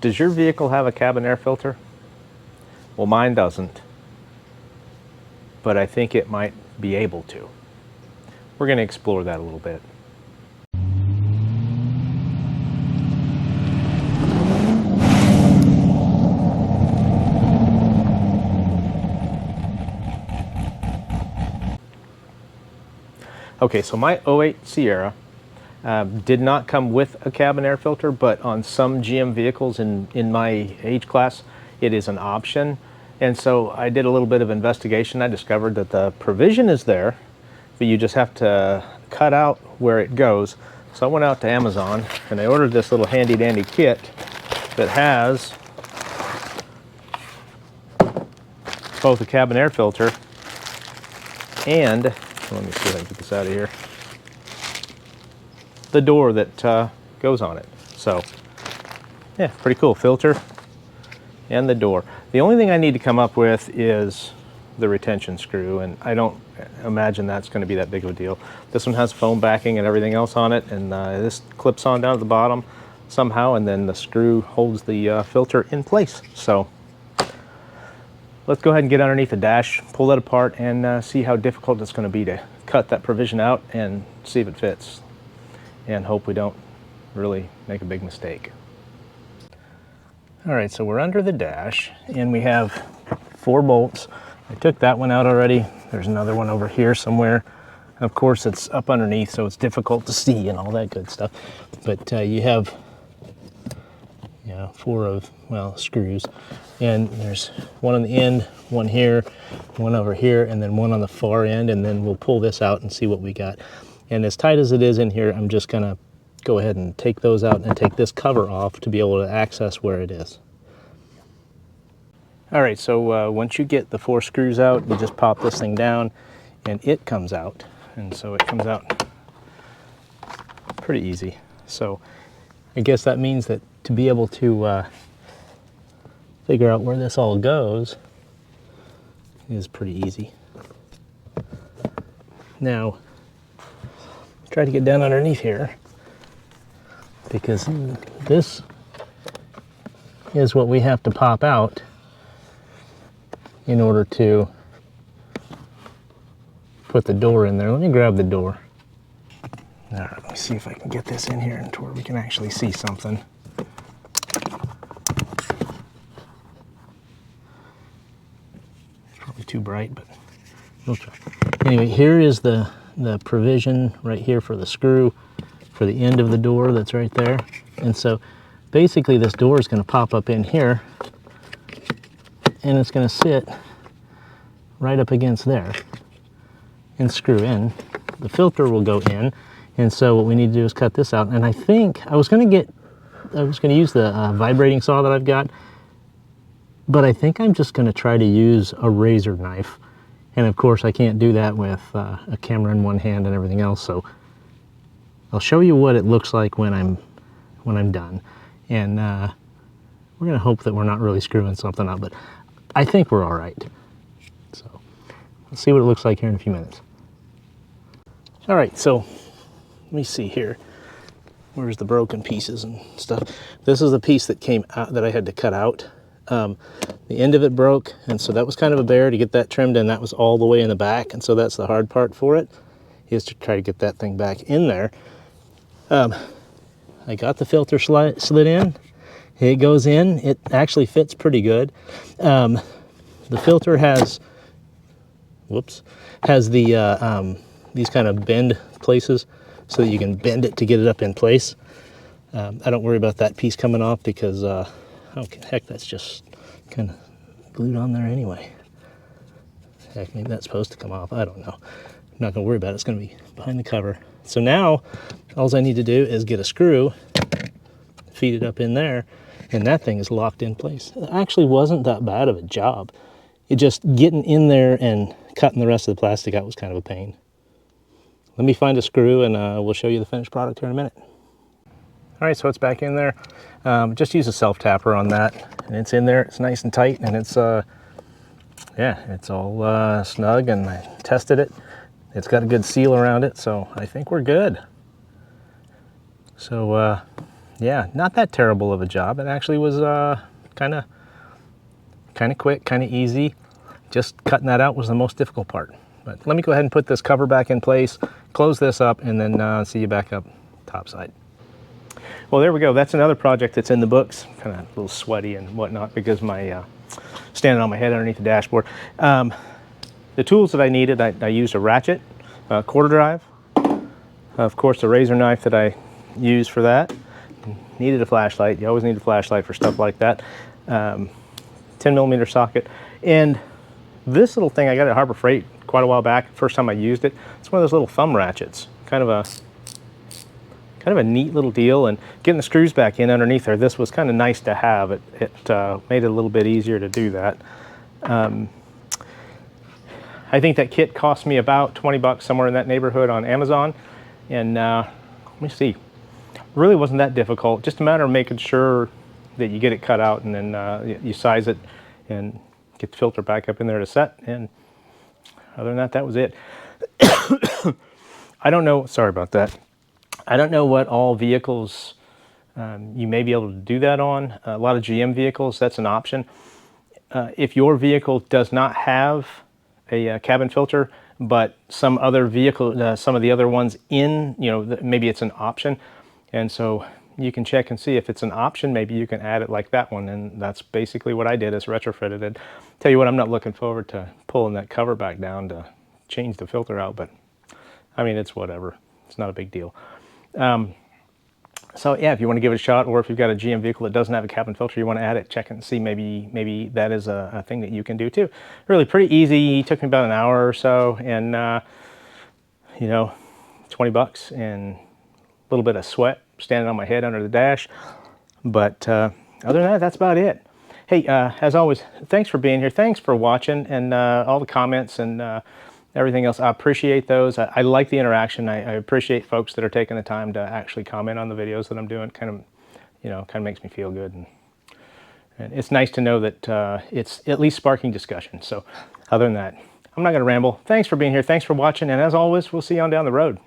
Does your vehicle have a cabin air filter? Well, mine doesn't, but I think it might be able to. We're going to explore that a little bit. Okay, so my 08 Sierra did not come with a cabin air filter, but on some GM vehicles in my age class, it is an option. And so I did a little bit of investigation. I discovered that the provision is there, but you just have to cut out where it goes. So I went out to Amazon and I ordered this little handy dandy kit that has both a cabin air filter and, let me see if I can get this out of here, the door that goes on it. So yeah, pretty cool. Filter and the door. The only thing I need to come up with is the retention screw, and I don't imagine that's going to be that big of a deal. This one has foam backing and everything else on it, and this clips on down at the bottom somehow, and then the screw holds the filter in place. So let's go ahead and get underneath the dash, pull that apart, and see how difficult it's going to be to cut that provision out and see if it fits, and hope we don't really make a big mistake. All right, so we're under the dash and we have 4 bolts. I took that one out already. There's another one over here somewhere. Of course, it's up underneath, so it's difficult to see and all that good stuff. But you have 4 of, well, screws. And there's one on the end, one here, one over here, and then one on the far end. And then we'll pull this out and see what we got. And as tight as it is in here, I'm just gonna go ahead and take those out and take this cover off to be able to access where it is. All right, so once you get the 4 screws out, you just pop this thing down and it comes out. And so it comes out pretty easy. So I guess that means that to be able to figure out where this all goes is pretty easy. Now, try to get down underneath here, because this is what we have to pop out in order to put the door in there. Let me grab the door. All right, let me see if I can get this in here to where we can actually see something. It's probably too bright, but we'll try. Anyway, here is the provision right here for the screw for the end of the door that's right there. And so basically this door is going to pop up in here and it's going to sit right up against there and screw in. The filter will go in, and so what we need to do is cut this out. And I think I was going to use the vibrating saw that I've got, but I think I'm just going to try to use a razor knife. And of course I can't do that with a camera in one hand and everything else, so I'll show you what it looks like when I'm done. And we're gonna hope that we're not really screwing something up, but I think we're all right. So let's see what it looks like here in a few minutes. All right, so let me see here. Where's the broken pieces and stuff? This is the piece that came out that I had to cut out. The end of it broke, and so that was kind of a bear to get that trimmed, and that was all the way in the back, and so that's the hard part for it, is to try to get that thing back in there. I got the filter slid in. It goes in. It actually fits pretty good. The filter has the these kind of bend places so that you can bend it to get it up in place. I don't worry about that piece coming off because okay, heck, that's just kind of glued on there anyway. Heck, maybe that's supposed to come off. I don't know. I'm not going to worry about it. It's going to be behind the cover. So now, all I need to do is get a screw, feed it up in there, and that thing is locked in place. It actually wasn't that bad of a job. It just getting in there and cutting the rest of the plastic out was kind of a pain. Let me find a screw and we'll show you the finished product here in a minute. All right, so it's back in there. Just use a self-tapper on that, and it's in there. It's nice and tight, and it's yeah, it's all snug, and I tested it. It's got a good seal around it, so I think we're good. So yeah, not that terrible of a job. It actually was kind of quick, kind of easy. Just cutting that out was the most difficult part. But let me go ahead and put this cover back in place, close this up, and then see you back up topside. Well, there we go. That's another project that's in the books. Kind of a little sweaty and whatnot because my standing on my head underneath the dashboard. The tools that I needed, I used a ratchet, a quarter drive, of course a razor knife that I used for that. Needed a flashlight. You always need a flashlight for stuff like that. 10mm socket, and this little thing I got at Harbor Freight quite a while back. First time I used it, it's one of those little thumb ratchets. Kind of a neat little deal, and getting the screws back in underneath there, this was kind of nice to have. It made it a little bit easier to do that. I think that kit cost me about 20 bucks, somewhere in that neighborhood on Amazon, and let me see, really wasn't that difficult. Just a matter of making sure that you get it cut out, and then you size it and get the filter back up in there to set, and other than that, that was it. I don't know, sorry about that. I don't know what all vehicles you may be able to do that on. A lot of GM vehicles, that's an option. If your vehicle does not have a cabin filter, but some other vehicle, some of the other ones in, maybe it's an option. And so you can check and see if it's an option, maybe you can add it like that one. And that's basically what I did, is retrofitted it. Tell you what, I'm not looking forward to pulling that cover back down to change the filter out, but I mean, it's whatever. It's not a big deal. So yeah, if you want to give it a shot, or if you've got a GM vehicle that doesn't have a cabin filter, you want to add it, check it and see, maybe that is a thing that you can do too. Really pretty easy. It took me about an hour or so, and 20 bucks and a little bit of sweat standing on my head under the dash. But other than that, that's about it. Hey, as always, thanks for being here. Thanks for watching, and all the comments and everything else. I appreciate those. I like the interaction. I appreciate folks that are taking the time to actually comment on the videos that I'm doing. Kind of makes me feel good, and it's nice to know that it's at least sparking discussion. So other than that, I'm not going to ramble. Thanks for being here. Thanks for watching, and as always, we'll see you on down the road.